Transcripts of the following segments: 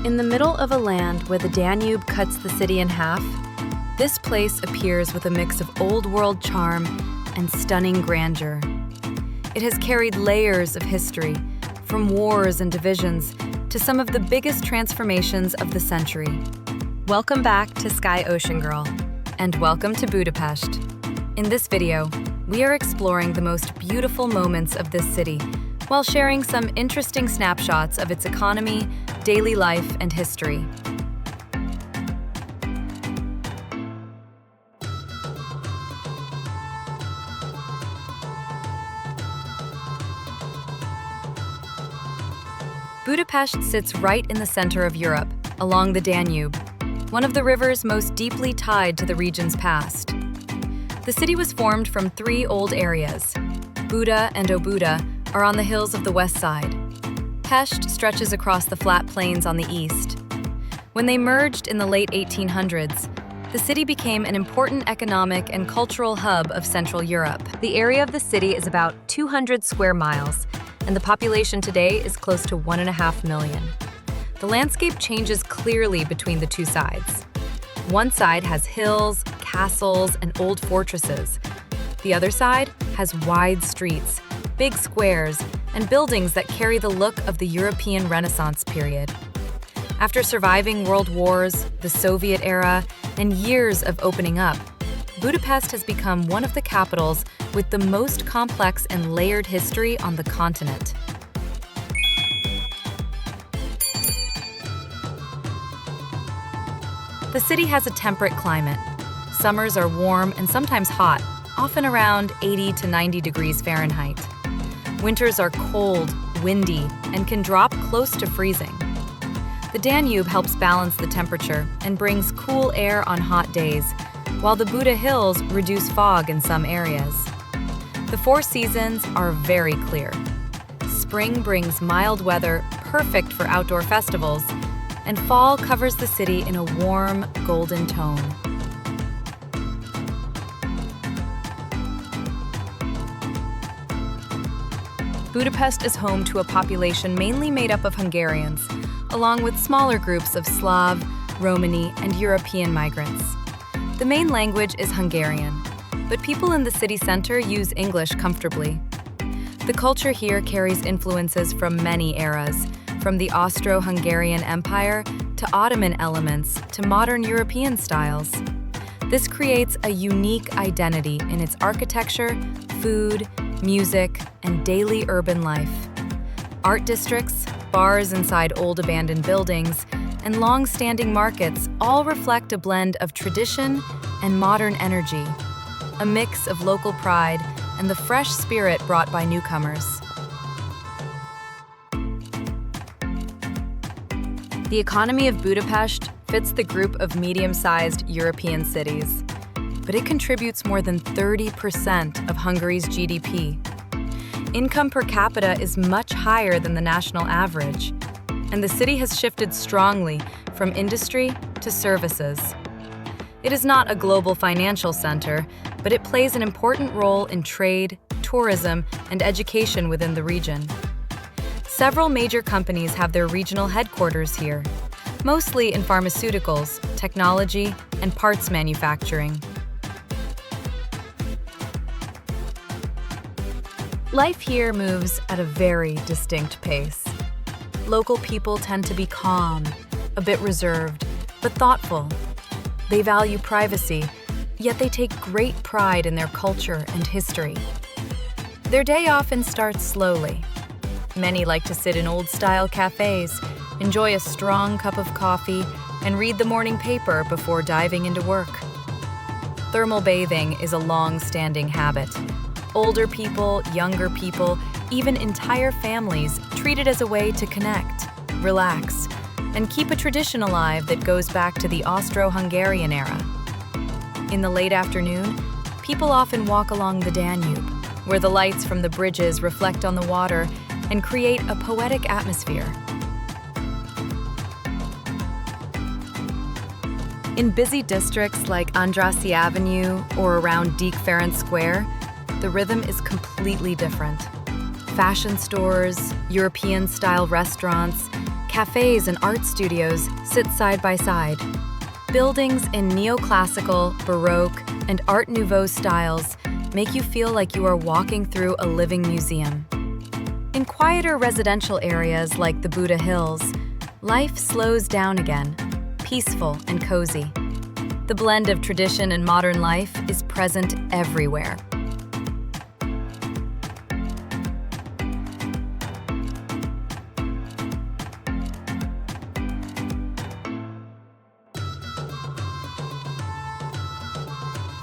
In the middle of a land where the Danube cuts the city in half, this place appears with a mix of old-world charm and stunning grandeur. It has carried layers of history, from wars and divisions to some of the biggest transformations of the century. Welcome back to Sky Ocean Girl, and welcome to Budapest. In this video, we are exploring the most beautiful moments of this city, while sharing some interesting snapshots of its economy, daily life, and history. Budapest sits right in the center of Europe, along the Danube, one of the rivers most deeply tied to the region's past. The city was formed from three old areas. Buda and Buda are on the hills of the west side. Pest stretches across the flat plains on the east. When they merged in the late 1800s, the city became an important economic and cultural hub of Central Europe. The area of the city is about 200 square miles, and the population today is close to 1.5 million. The landscape changes clearly between the two sides. One side has hills, castles, and old fortresses. The other side has wide streets, big squares, and buildings that carry the look of the European Renaissance period. After surviving world wars, the Soviet era, and years of opening up, Budapest has become one of the capitals with the most complex and layered history on the continent. The city has a temperate climate. Summers are warm and sometimes hot, often around 80 to 90 degrees Fahrenheit. Winters are cold, windy, and can drop close to freezing. The Danube helps balance the temperature and brings cool air on hot days, while the Buda Hills reduce fog in some areas. The four seasons are very clear. Spring brings mild weather, perfect for outdoor festivals, and fall covers the city in a warm, golden tone. Budapest is home to a population mainly made up of Hungarians, along with smaller groups of Slav, Romani, and European migrants. The main language is Hungarian, but people in the city center use English comfortably. The culture here carries influences from many eras, from the Austro-Hungarian Empire to Ottoman elements to modern European styles. This creates a unique identity in its architecture, food, music, and daily urban life. Art districts, bars inside old abandoned buildings, and long-standing markets all reflect a blend of tradition and modern energy, a mix of local pride and the fresh spirit brought by newcomers. The economy of Budapest fits the group of medium-sized European cities, but it contributes more than 30% of Hungary's GDP. Income per capita is much higher than the national average, and the city has shifted strongly from industry to services. It is not a global financial center, but it plays an important role in trade, tourism, and education within the region. Several major companies have their regional headquarters here, mostly in pharmaceuticals, technology, and parts manufacturing. Life here moves at a very distinct pace. Local people tend to be calm, a bit reserved, but thoughtful. They value privacy, yet they take great pride in their culture and history. Their day often starts slowly. Many like to sit in old-style cafes, enjoy a strong cup of coffee, and read the morning paper before diving into work. Thermal bathing is a long-standing habit. Older people, younger people, even entire families treat it as a way to connect, relax, and keep a tradition alive that goes back to the Austro-Hungarian era. In the late afternoon, people often walk along the Danube, where the lights from the bridges reflect on the water and create a poetic atmosphere. In busy districts like Andrassy Avenue or around Deak Ferenc Square, the rhythm is completely different. Fashion stores, European-style restaurants, Cafes and art studios sit side by side. Buildings in neoclassical, Baroque, and Art Nouveau styles make you feel like you are walking through a living museum. In quieter residential areas like the Buda Hills, life slows down again, peaceful and cozy. The blend of tradition and modern life is present everywhere.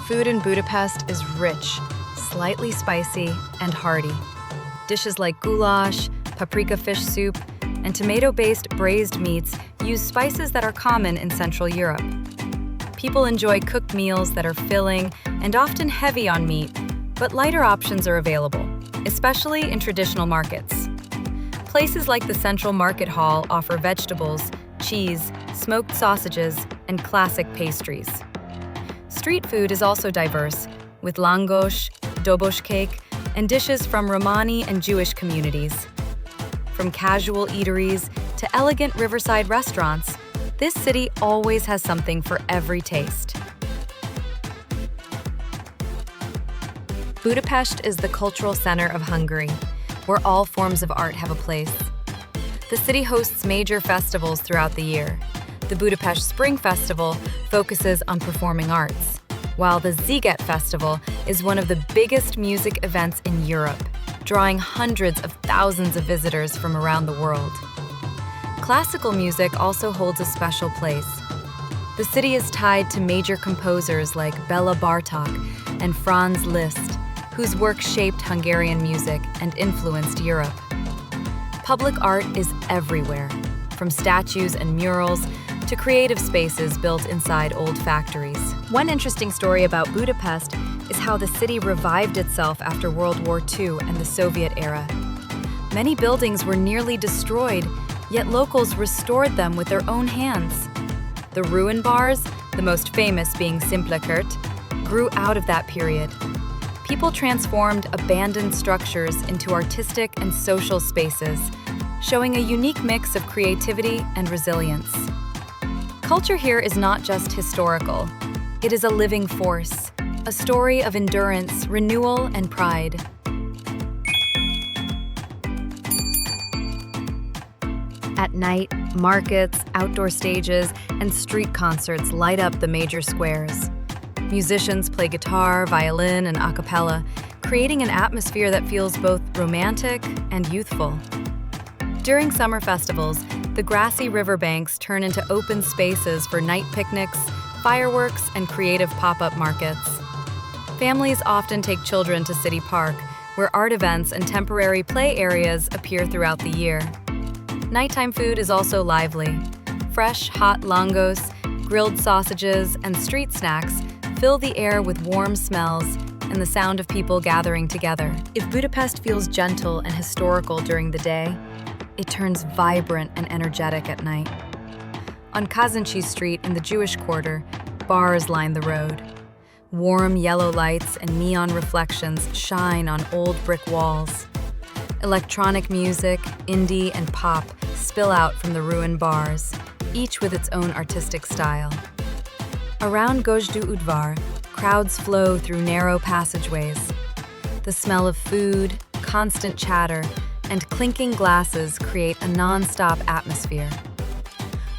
Food in Budapest is rich, slightly spicy, and hearty. Dishes like goulash, paprika fish soup, and tomato-based braised meats use spices that are common in Central Europe. People enjoy cooked meals that are filling and often heavy on meat, but lighter options are available, especially in traditional markets. Places like the Central Market Hall offer vegetables, cheese, smoked sausages, and classic pastries. Street food is also diverse, with langos, dobosh cake, and dishes from Romani and Jewish communities. From casual eateries to elegant riverside restaurants, this city always has something for every taste. Budapest is the cultural center of Hungary, where all forms of art have a place. The city hosts major festivals throughout the year. The Budapest Spring Festival focuses on performing arts, while the Sziget Festival is one of the biggest music events in Europe, drawing hundreds of thousands of visitors from around the world. Classical music also holds a special place. The city is tied to major composers like Bela Bartok and Franz Liszt, whose work shaped Hungarian music and influenced Europe. Public art is everywhere, from statues and murals to creative spaces built inside old factories. One interesting story about Budapest is how the city revived itself after World War II and the Soviet era. Many buildings were nearly destroyed, yet locals restored them with their own hands. The ruin bars, the most famous being Simplekert, grew out of that period. People transformed abandoned structures into artistic and social spaces, showing a unique mix of creativity and resilience. Culture here is not just historical. It is a living force, a story of endurance, renewal, and pride. At night, markets, outdoor stages, and street concerts light up the major squares. Musicians play guitar, violin, and a cappella, creating an atmosphere that feels both romantic and youthful. During summer festivals, the grassy riverbanks turn into open spaces for night picnics, fireworks, and creative pop-up markets. Families often take children to City Park, where art events and temporary play areas appear throughout the year. Nighttime food is also lively. Fresh, hot langos, grilled sausages, and street snacks fill the air with warm smells and the sound of people gathering together. If Budapest feels gentle and historical during the day, it turns vibrant and energetic at night. On Kazanchi Street in the Jewish quarter, bars line the road. Warm yellow lights and neon reflections shine on old brick walls. Electronic music, indie, and pop spill out from the ruined bars, each with its own artistic style. Around Gojdu Udvar, crowds flow through narrow passageways. The smell of food, constant chatter, and clinking glasses create a non-stop atmosphere.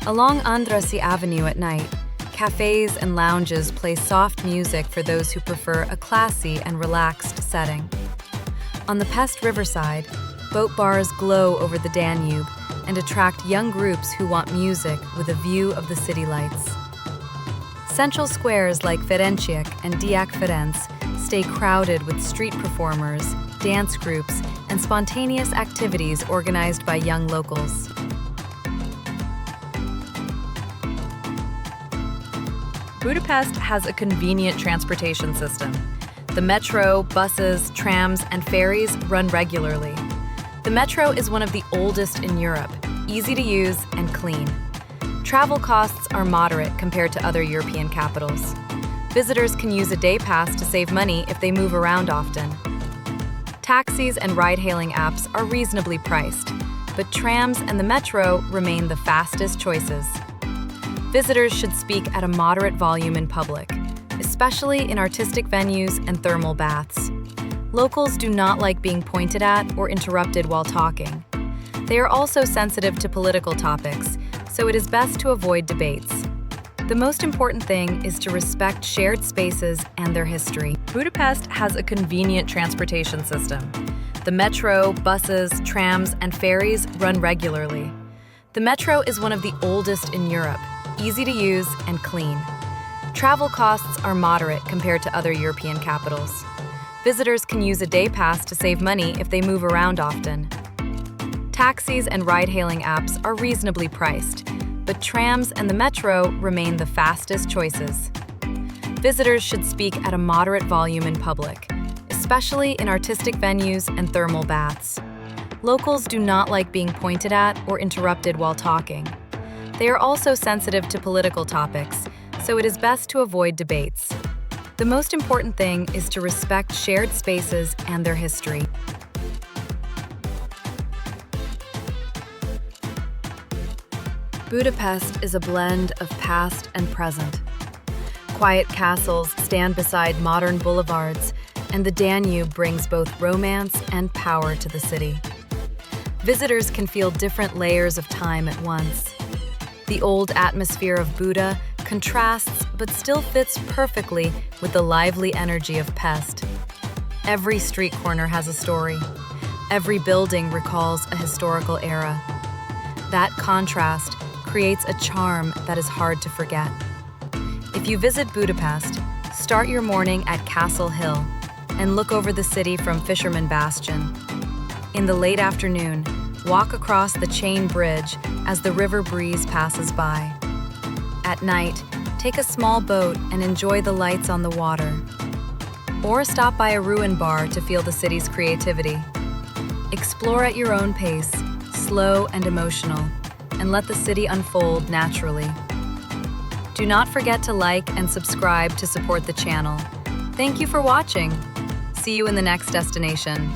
Along Andrassy Avenue at night, cafes and lounges play soft music for those who prefer a classy and relaxed setting. On the Pest riverside, boat bars glow over the Danube and attract young groups who want music with a view of the city lights. Central squares like Ferenciek and Diák Ferenc stay crowded with street performers, dance groups, and spontaneous activities organized by young locals. Budapest has a convenient transportation system. The metro, buses, trams, and ferries run regularly. The metro is one of the oldest in Europe, easy to use and clean. Travel costs are moderate compared to other European capitals. Visitors can use a day pass to save money if they move around often. Taxis and ride-hailing apps are reasonably priced, but trams and the metro remain the fastest choices. Visitors should speak at a moderate volume in public, especially in artistic venues and thermal baths. Locals do not like being pointed at or interrupted while talking. They are also sensitive to political topics, so it is best to avoid debates. The most important thing is to respect shared spaces and their history. Budapest has a convenient transportation system. The metro, buses, trams, and ferries run regularly. The metro is one of the oldest in Europe, easy to use and clean. Travel costs are moderate compared to other European capitals. Visitors can use a day pass to save money if they move around often. Taxis and ride-hailing apps are reasonably priced, but trams and the metro remain the fastest choices. Visitors should speak at a moderate volume in public, especially in artistic venues and thermal baths. Locals do not like being pointed at or interrupted while talking. They are also sensitive to political topics, so it is best to avoid debates. The most important thing is to respect shared spaces and their history. Budapest is a blend of past and present. Quiet castles stand beside modern boulevards, and the Danube brings both romance and power to the city. Visitors can feel different layers of time at once. The old atmosphere of Buda contrasts but still fits perfectly with the lively energy of Pest. Every street corner has a story. Every building recalls a historical era. That contrast creates a charm that is hard to forget. If you visit Budapest, start your morning at Castle Hill and look over the city from Fisherman Bastion. In the late afternoon, walk across the chain bridge as the river breeze passes by. At night, take a small boat and enjoy the lights on the water. Or stop by a ruin bar to feel the city's creativity. Explore at your own pace, slow and emotional, and let the city unfold naturally. Do not forget to like and subscribe to support the channel. Thank you for watching. See you in the next destination.